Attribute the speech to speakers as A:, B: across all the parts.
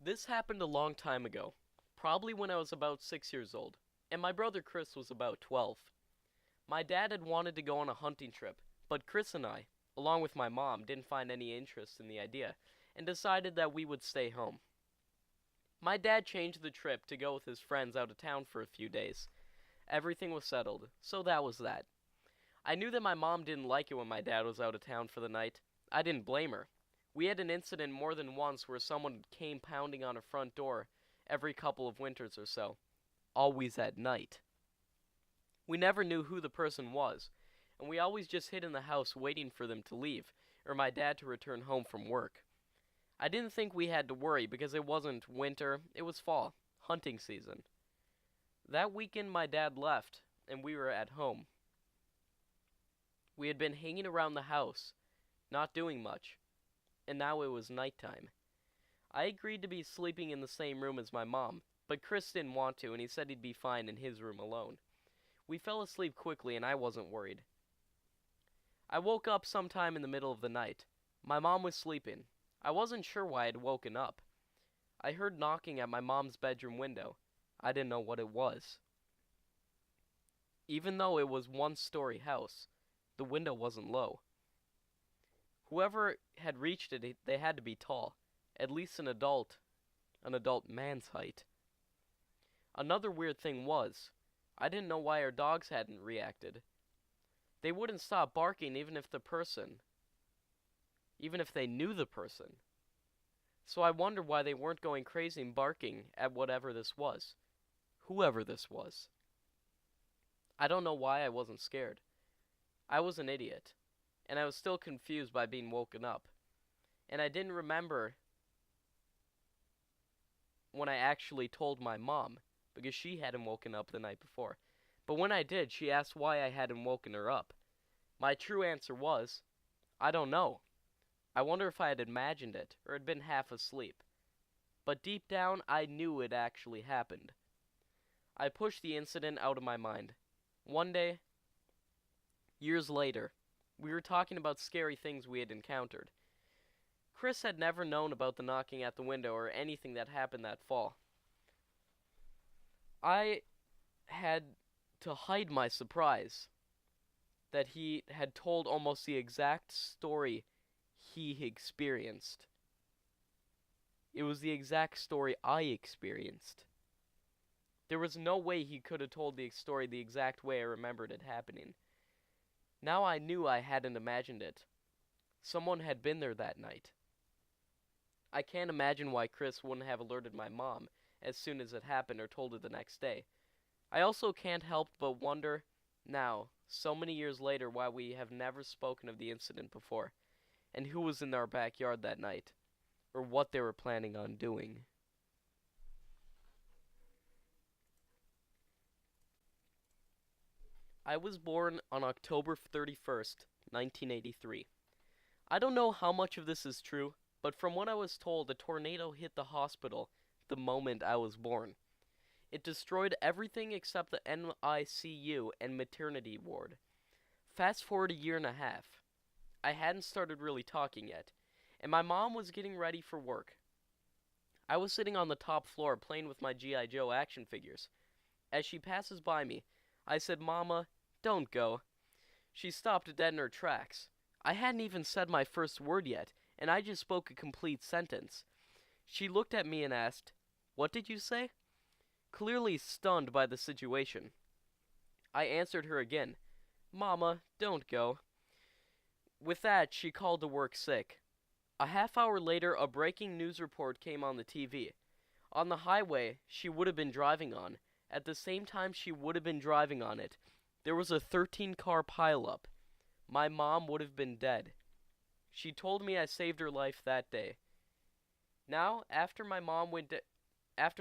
A: This happened a long time ago, probably when I was about 6 years old, and my brother Chris was about 12. My dad had wanted to go on a hunting trip, but Chris and I, along with my mom, didn't find any interest in the idea and decided that we would stay home. My dad changed the trip to go with his friends out of town for a few days. Everything was settled, so that was that. I knew that my mom didn't like it when my dad was out of town for the night. I didn't blame her. We had an incident more than once where someone came pounding on a front door every couple of winters or so, always at night. We never knew who the person was, and we always just hid in the house waiting for them to leave, or my dad to return home from work. I didn't think we had to worry because it wasn't winter, it was fall, hunting season. That weekend my dad left, and we were at home. We had been hanging around the house, not doing much, and now it was nighttime. I agreed to be sleeping in the same room as my mom, but Chris didn't want to, and he said he'd be fine in his room alone. We fell asleep quickly, and I wasn't worried. I woke up sometime in the middle of the night. My mom was sleeping. I wasn't sure why I'd woken up. I heard knocking at my mom's bedroom window. I didn't know what it was. Even though it was one-story house, the window wasn't low. Whoever had reached it, they had to be tall, at least an adult man's height. Another weird thing was, I didn't know why our dogs hadn't reacted. They wouldn't stop barking even if they knew the person. So I wondered why they weren't going crazy and barking at whatever this was. Whoever this was. I don't know why I wasn't scared. I was an idiot, and I was still confused by being woken up. And I didn't remember when I actually told my mom, because she hadn't woken up the night before. But when I did, she asked why I hadn't woken her up. My true answer was, I don't know. I wonder if I had imagined it, or had been half asleep. But deep down, I knew it actually happened. I pushed the incident out of my mind. One day, years later, we were talking about scary things we had encountered. Chris had never known about the knocking at the window or anything that happened that fall. I had to hide my surprise that he had told almost the exact story he experienced. It was the exact story I experienced. There was no way he could have told the story the exact way I remembered it happening. Now I knew I hadn't imagined it. Someone had been there that night. I can't imagine why Chris wouldn't have alerted my mom as soon as it happened or told her the next day. I also can't help but wonder now, so many years later, why we have never spoken of the incident before, and who was in our backyard that night, or what they were planning on doing. I was born on October 31st, 1983. I don't know how much of this is true, but from what I was told, a tornado hit the hospital the moment I was born. It destroyed everything except the NICU and maternity ward. Fast forward a year and a half. I hadn't started really talking yet, and my mom was getting ready for work. I was sitting on the top floor playing with my G.I. Joe action figures. As she passes by me, I said, "Mama, don't go." She stopped dead in her tracks. I hadn't even said my first word yet, and I just spoke a complete sentence. She looked at me and asked, "What did you say?" Clearly stunned by the situation. I answered her again, "Mama, don't go." With that, she called to work sick. A half hour later, a breaking news report came on the TV. On the highway she would have been driving on, at the same time she would have been driving on it, there was a 13-car pileup. My mom would have been dead. She told me I saved her life that day. Now, after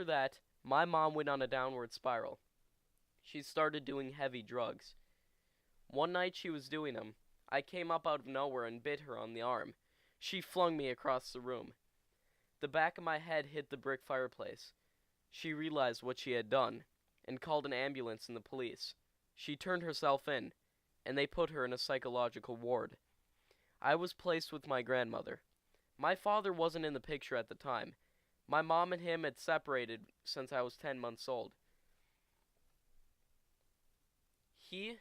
A: that, my mom went on a downward spiral. She started doing heavy drugs. One night she was doing them. I came up out of nowhere and bit her on the arm. She flung me across the room. The back of my head hit the brick fireplace. She realized what she had done, and called an ambulance and the police. She turned herself in, and they put her in a psychological ward. I was placed with my grandmother. My father wasn't in the picture at the time, My mom and him had separated since I was 10 months old. He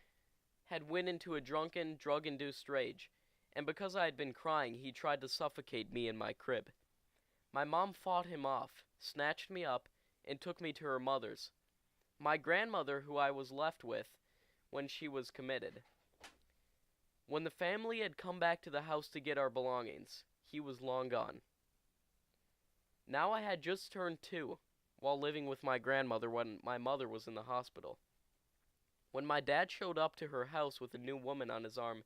A: had went into a drunken, drug-induced rage, and because I had been crying, he tried to suffocate me in my crib. My mom fought him off, snatched me up, and took me to her mother's. My grandmother, who I was left with when she was committed. When the family had come back to the house to get our belongings, he was long gone. Now I had just turned 2, while living with my grandmother when my mother was in the hospital. When my dad showed up to her house with a new woman on his arm,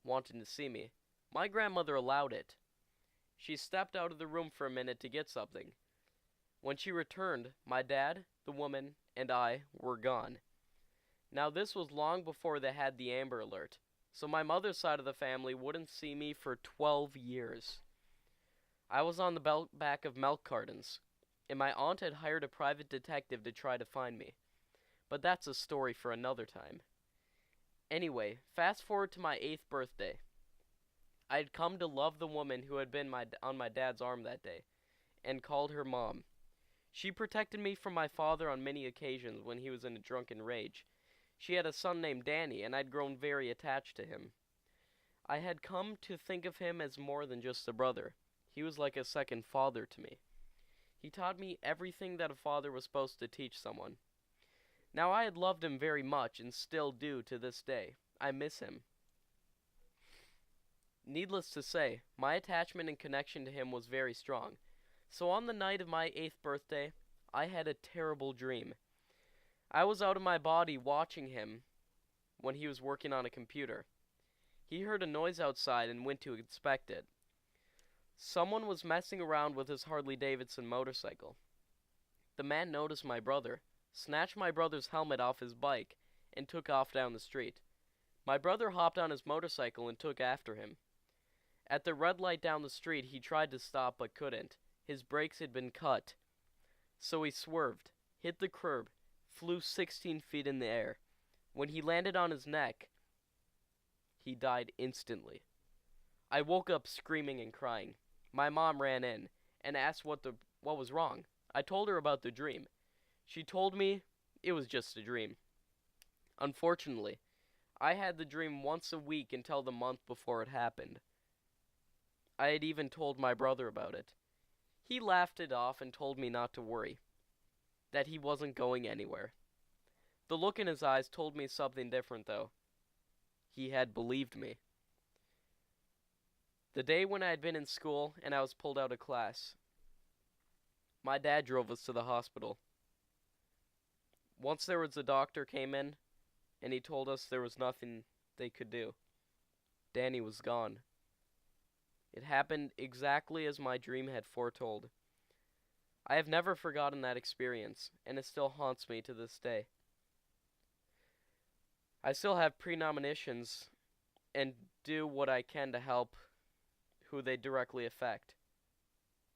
A: wanting to see me, my grandmother allowed it. She stepped out of the room for a minute to get something. When she returned, my dad, the woman, and I were gone. Now this was long before they had the Amber Alert, so my mother's side of the family wouldn't see me for 12 years. I was on the back of milk cartons, and my aunt had hired a private detective to try to find me. But that's a story for another time. Anyway, fast forward to my 8th birthday. I had come to love the woman who had been on my dad's arm that day, and called her mom. She protected me from my father on many occasions when he was in a drunken rage. She had a son named Danny, and I'd grown very attached to him. I had come to think of him as more than just a brother. He was like a second father to me. He taught me everything that a father was supposed to teach someone. Now I had loved him very much, and still do to this day. I miss him. Needless to say, my attachment and connection to him was very strong. So on the night of my 8th birthday, I had a terrible dream. I was out of my body watching him when he was working on a computer. He heard a noise outside and went to inspect it. Someone was messing around with his Harley-Davidson motorcycle. The man noticed my brother, snatched my brother's helmet off his bike, and took off down the street. My brother hopped on his motorcycle and took after him. At the red light down the street, he tried to stop but couldn't. His brakes had been cut. So he swerved, hit the curb, flew 16 feet in the air. When he landed on his neck, he died instantly. I woke up screaming and crying. My mom ran in and asked what was wrong. I told her about the dream. She told me it was just a dream. Unfortunately, I had the dream once a week until the month before it happened. I had even told my brother about it. He laughed it off and told me not to worry, that he wasn't going anywhere. The look in his eyes told me something different, though. He had believed me. The day when I had been in school and I was pulled out of class, my dad drove us to the hospital. Once a doctor came in, and he told us there was nothing they could do. Danny was gone. It happened exactly as my dream had foretold. I have never forgotten that experience, and it still haunts me to this day. I still have premonitions and do what I can to help who they directly affect.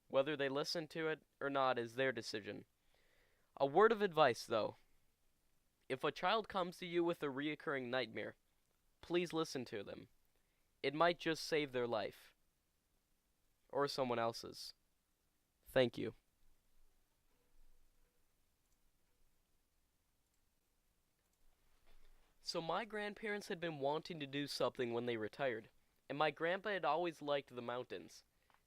A: Whether they listen to it or not is their decision. A word of advice, though. If a child comes to you with a reoccurring nightmare, please listen to them. It might just save their life. Or someone else's. Thank you. So my grandparents had been wanting to do something when they retired, and my grandpa had always liked the mountains.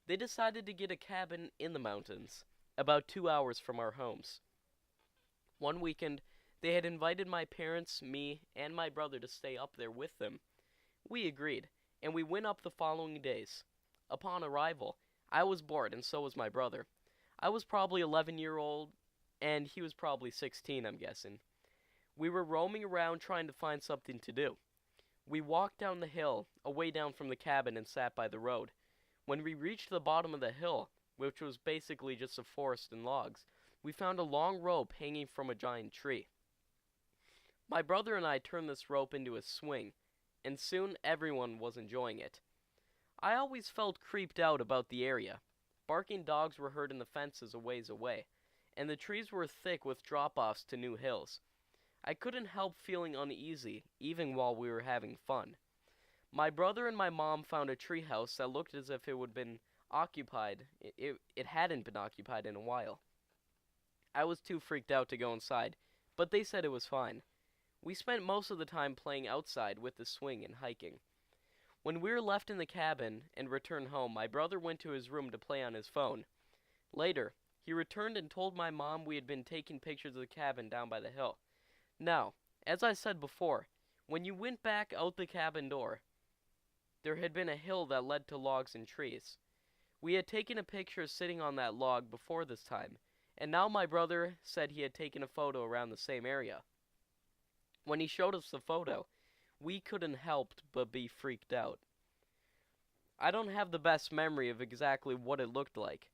A: They decided to get a cabin in the mountains, about 2 hours from our homes. One weekend, they had invited my parents, me, and my brother to stay up there with them. We agreed, and we went up the following days. Upon arrival, I was bored, and so was my brother. I was probably 11-year-old, and he was probably 16, I'm guessing. We were roaming around trying to find something to do. We walked down the hill, away down from the cabin, and sat by the road. When we reached the bottom of the hill, which was basically just a forest and logs, we found a long rope hanging from a giant tree. My brother and I turned this rope into a swing, and soon everyone was enjoying it. I always felt creeped out about the area. Barking dogs were heard in the fences a ways away, and the trees were thick with drop-offs to new hills. I couldn't help feeling uneasy, even while we were having fun. My brother and my mom found a treehouse that looked as if it would have been occupied. It hadn't been occupied in a while. I was too freaked out to go inside, but they said it was fine. We spent most of the time playing outside with the swing and hiking. When we were left in the cabin and returned home, my brother went to his room to play on his phone. Later, he returned and told my mom we had been taking pictures of the cabin down by the hill. Now, as I said before, when you went back out the cabin door, there had been a hill that led to logs and trees. We had taken a picture sitting on that log before this time, and now my brother said he had taken a photo around the same area. When he showed us the photo, we couldn't help but be freaked out. I don't have the best memory of exactly what it looked like,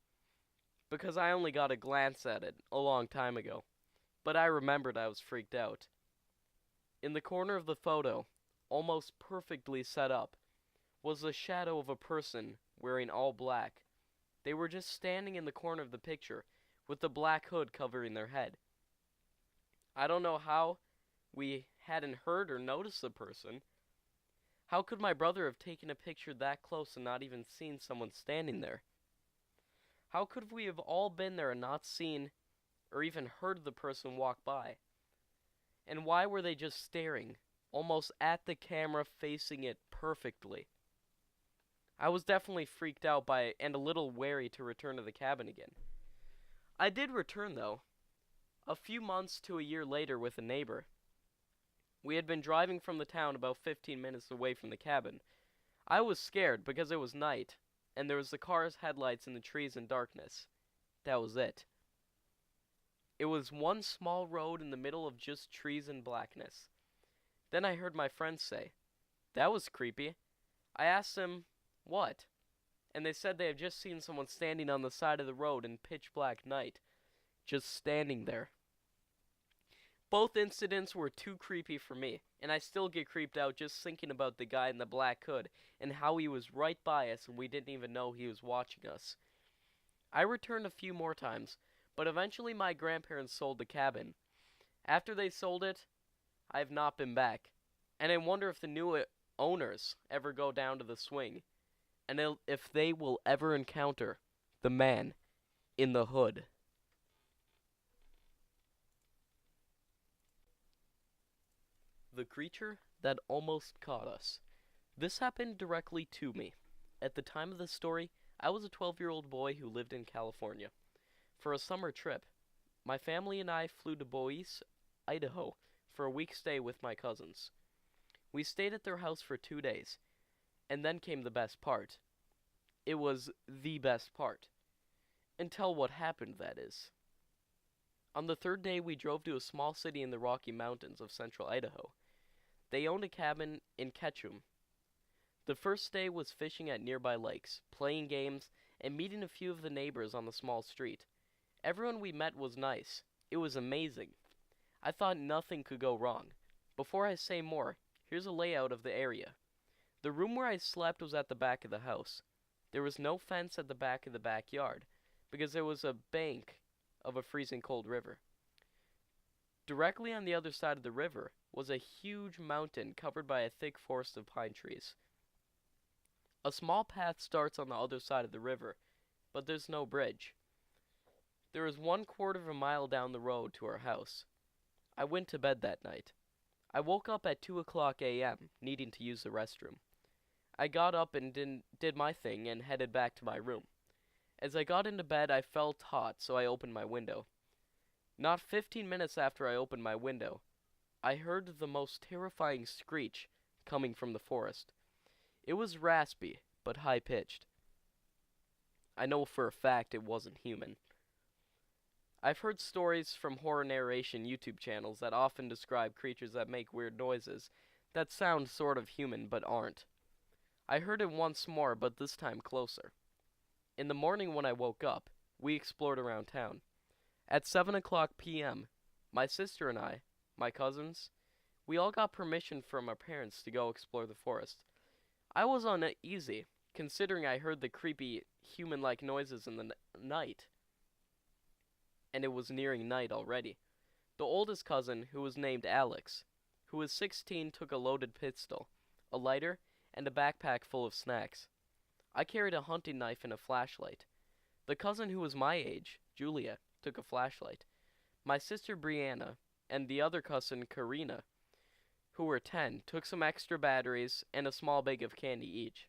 A: because I only got a glance at it a long time ago, but I remembered I was freaked out. In the corner of the photo, almost perfectly set up, was the shadow of a person wearing all black. They were just standing in the corner of the picture, with the black hood covering their head. I don't know how we hadn't heard or noticed the person. How could my brother have taken a picture that close and not even seen someone standing there? How could we have all been there and not seen or even heard the person walk by? And why were they just staring, almost at the camera, facing it perfectly? I was definitely freaked out by it and a little wary to return to the cabin again. I did return, though, a few months to a year later with a neighbor. We had been driving from the town about 15 minutes away from the cabin. I was scared because it was night, and there was the car's headlights in the trees and darkness. That was it. It was one small road in the middle of just trees and blackness. Then I heard my friend say, "That was creepy." I asked them, "What?" And they said they had just seen someone standing on the side of the road in pitch black night. Just standing there. Both incidents were too creepy for me, and I still get creeped out just thinking about the guy in the black hood and how he was right by us and we didn't even know he was watching us. I returned a few more times, but eventually my grandparents sold the cabin. After they sold it, I have not been back, and I wonder if the new owners ever go down to the swing, and if they will ever encounter the man in the hood. The creature that almost caught us. This happened directly to me. At the time of the story, I was a 12-year-old boy who lived in California. For a summer trip, my family and I flew to Boise, Idaho, for a week stay with my cousins. We stayed at their house for 2 days, and then came the best part. It was the best part. Until what happened, that is. On the third day, we drove to a small city in the Rocky Mountains of central Idaho. They owned a cabin in Ketchum. The first day was fishing at nearby lakes, playing games, and meeting a few of the neighbors on the small street. Everyone we met was nice. It was amazing. I thought nothing could go wrong. Before I say more, here's a layout of the area. The room where I slept was at the back of the house. There was no fence at the back of the backyard, because there was a bank of a freezing cold river. Directly on the other side of the river was a huge mountain covered by a thick forest of pine trees. A small path starts on the other side of the river, but there's no bridge. There is 1/4 of a mile down the road to our house. I went to bed that night. I woke up at 2:00 a.m., needing to use the restroom. I got up and did my thing and headed back to my room. As I got into bed, I felt hot, so I opened my window. Not 15 minutes after I opened my window, I heard the most terrifying screech coming from the forest. It was raspy, but high-pitched. I know for a fact it wasn't human. I've heard stories from horror narration YouTube channels that often describe creatures that make weird noises that sound sort of human but aren't. I heard it once more, but this time closer. In the morning when I woke up, we explored around town. At 7:00 p.m., my sister and I, my cousins, we all got permission from our parents to go explore the forest. I was uneasy, considering I heard the creepy, human-like noises in the night. And it was nearing night already. The oldest cousin, who was named Alex, who was 16, took a loaded pistol, a lighter, and a backpack full of snacks. I carried a hunting knife and a flashlight. The cousin who was my age, Julia, took a flashlight. My sister Brianna and the other cousin Karina, who were 10, took some extra batteries and a small bag of candy each.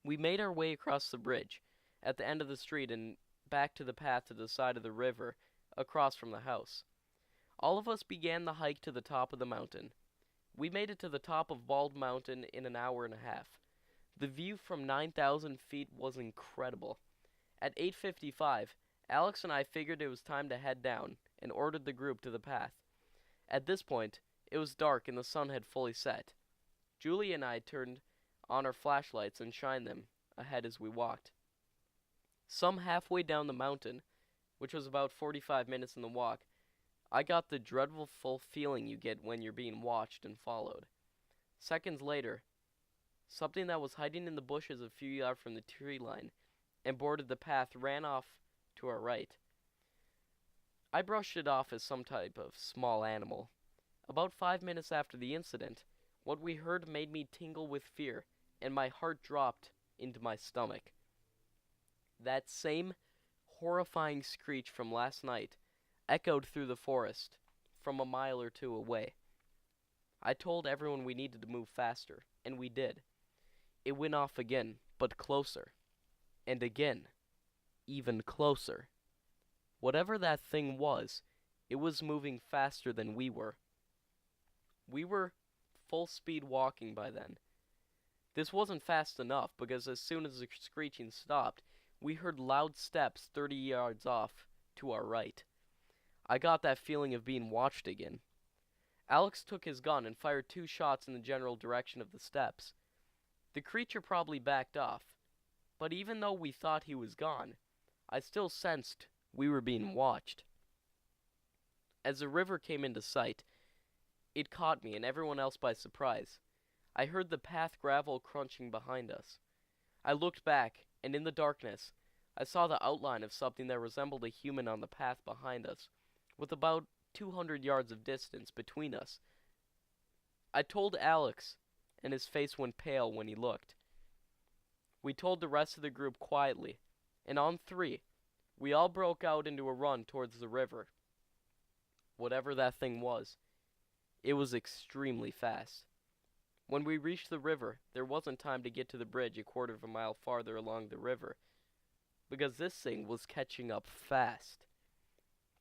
A: We made our way across the bridge at the end of the street and back to the path to the side of the river across from the house. All of us began the hike to the top of the mountain. We made it to the top of Bald Mountain in an hour and a half. The view from 9,000 feet was incredible. At 8:55, Alex and I figured it was time to head down and ordered the group to the path. At this point, it was dark and the sun had fully set. Julie and I turned on our flashlights and shined them ahead as we walked. Some halfway down the mountain, which was about 45 minutes in the walk, I got the dreadful feeling you get when you're being watched and followed. Seconds later, something that was hiding in the bushes a few yards from the tree line and bordered the path ran off to our right. I brushed it off as some type of small animal. About 5 minutes after the incident, what we heard made me tingle with fear, and my heart dropped into my stomach. That same horrifying screech from last night echoed through the forest from a mile or two away. I told everyone we needed to move faster, and we did. It went off again, but closer. And again, even closer. Whatever that thing was, it was moving faster than we were. We were full speed walking by then. This wasn't fast enough because as soon as the screeching stopped, we heard loud steps 30 yards off to our right. I got that feeling of being watched again. Alex took his gun and fired 2 shots in the general direction of the steps. The creature probably backed off, but even though we thought he was gone, I still sensed we were being watched. As the river came into sight, it caught me and everyone else by surprise. I heard the path gravel crunching behind us. I looked back, and in the darkness, I saw the outline of something that resembled a human on the path behind us, with about 200 yards of distance between us. I told Alex, and his face went pale when he looked. We told the rest of the group quietly, and on 3, we all broke out into a run towards the river. Whatever that thing was, it was extremely fast. When we reached the river, there wasn't time to get to the bridge a quarter of a mile farther along the river, because this thing was catching up fast.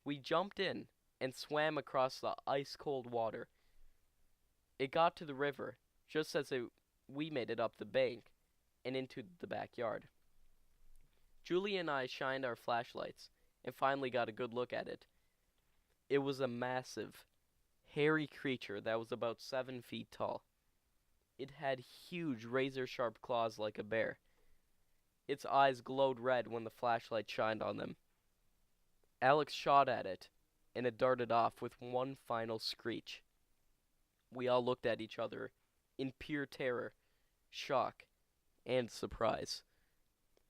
A: We jumped in and swam across the ice-cold water. It got to the river just as we made it up the bank and into the backyard. Julie and I shined our flashlights and finally got a good look at it. It was a massive, hairy creature that was about 7 feet tall. It had huge razor-sharp claws like a bear. Its eyes glowed red when the flashlight shined on them. Alex shot at it, and it darted off with one final screech. We all looked at each other in pure terror, shock, and surprise.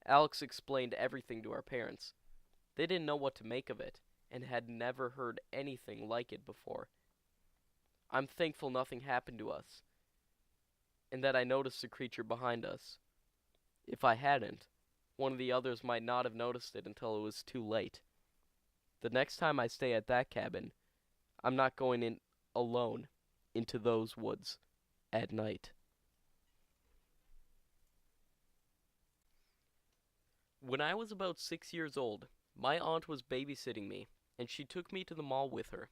A: Alex explained everything to our parents. They didn't know what to make of it, and had never heard anything like it before. I'm thankful nothing happened to us, and that I noticed the creature behind us. If I hadn't, one of the others might not have noticed it until it was too late. The next time I stay at that cabin, I'm not going in alone into those woods at night. When I was about 6 years old, my aunt was babysitting me, and she took me to the mall with her.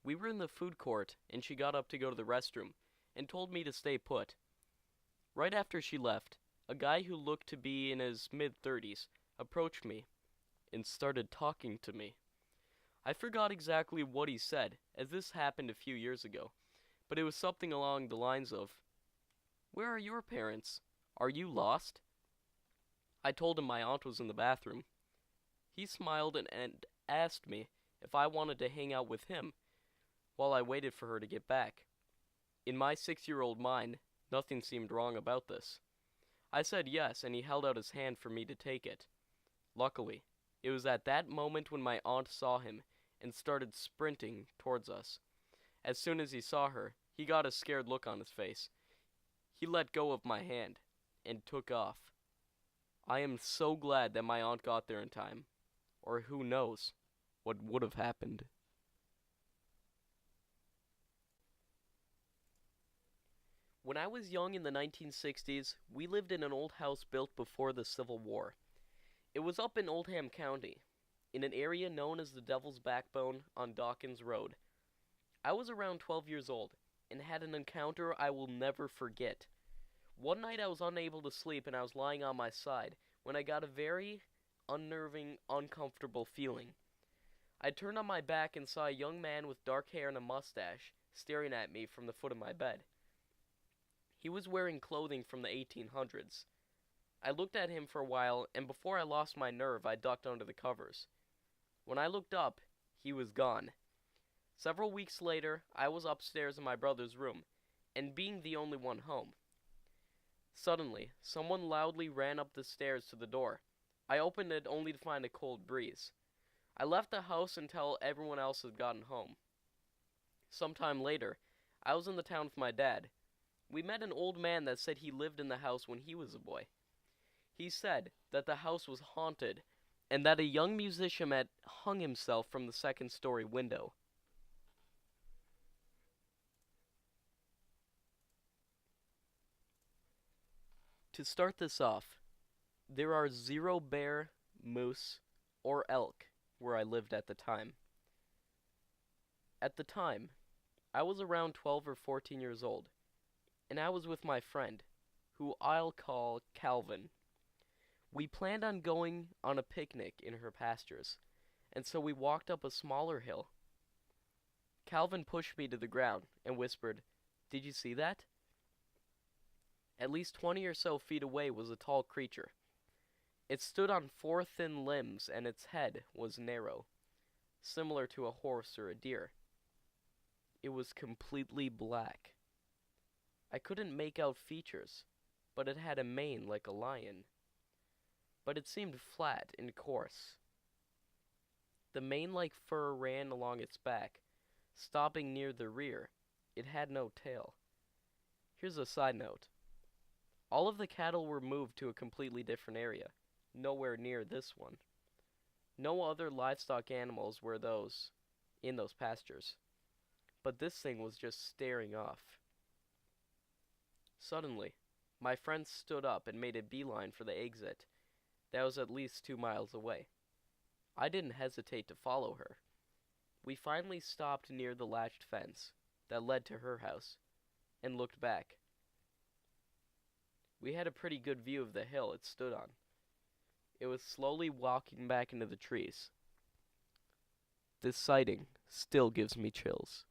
A: We were in the food court, and she got up to go to the restroom, and told me to stay put. Right after she left, a guy who looked to be in his mid-30s approached me and started talking to me. I forgot exactly what he said, as this happened a few years ago, but it was something along the lines of, "Where are your parents? Are you lost?" I told him my aunt was in the bathroom. He smiled and asked me if I wanted to hang out with him while I waited for her to get back. In my 6-year-old mind, nothing seemed wrong about this. I said yes, and he held out his hand for me to take it. Luckily, it was at that moment when my aunt saw him and started sprinting towards us. As soon as he saw her, he got a scared look on his face. He let go of my hand and took off. I am so glad that my aunt got there in time. Or who knows what would have happened. When I was young in the 1960s, we lived in an old house built before the Civil War. It was up in Oldham County, in an area known as the Devil's Backbone on Dawkins Road. I was around 12 years old and had an encounter I will never forget. One night I was unable to sleep and I was lying on my side when I got a very unnerving, uncomfortable feeling. I turned on my back and saw a young man with dark hair and a mustache staring at me from the foot of my bed. He was wearing clothing from the 1800s. I looked at him for a while, and before I lost my nerve, I ducked under the covers. When I looked up, he was gone. Several weeks later, I was upstairs in my brother's room, and being the only one home. Suddenly, someone loudly ran up the stairs to the door. I opened it only to find a cold breeze. I left the house until everyone else had gotten home. Sometime later, I was in the town with my dad. We met an old man that said he lived in the house when he was a boy. He said that the house was haunted and that a young musician had hung himself from the second-story window. To start this off, there are zero bear, moose, or elk where I lived at the time. At the time, I was around 12 or 14 years old, and I was with my friend, who I'll call Calvin. We planned on going on a picnic in her pastures, and so we walked up a smaller hill. Calvin pushed me to the ground and whispered, "Did you see that?" At least 20 or so feet away was a tall creature. It stood on four thin limbs, and its head was narrow, similar to a horse or a deer. It was completely black. I couldn't make out features, but it had a mane like a lion. But it seemed flat and coarse. The mane-like fur ran along its back, stopping near the rear. It had no tail. Here's a side note. All of the cattle were moved to a completely different area, nowhere near this one. No other livestock animals were in those pastures, but this thing was just staring off. Suddenly, my friend stood up and made a beeline for the exit that was at least 2 miles away. I didn't hesitate to follow her. We finally stopped near the latched fence that led to her house and looked back. We had a pretty good view of the hill it stood on. It was slowly walking back into the trees. This sighting still gives me chills.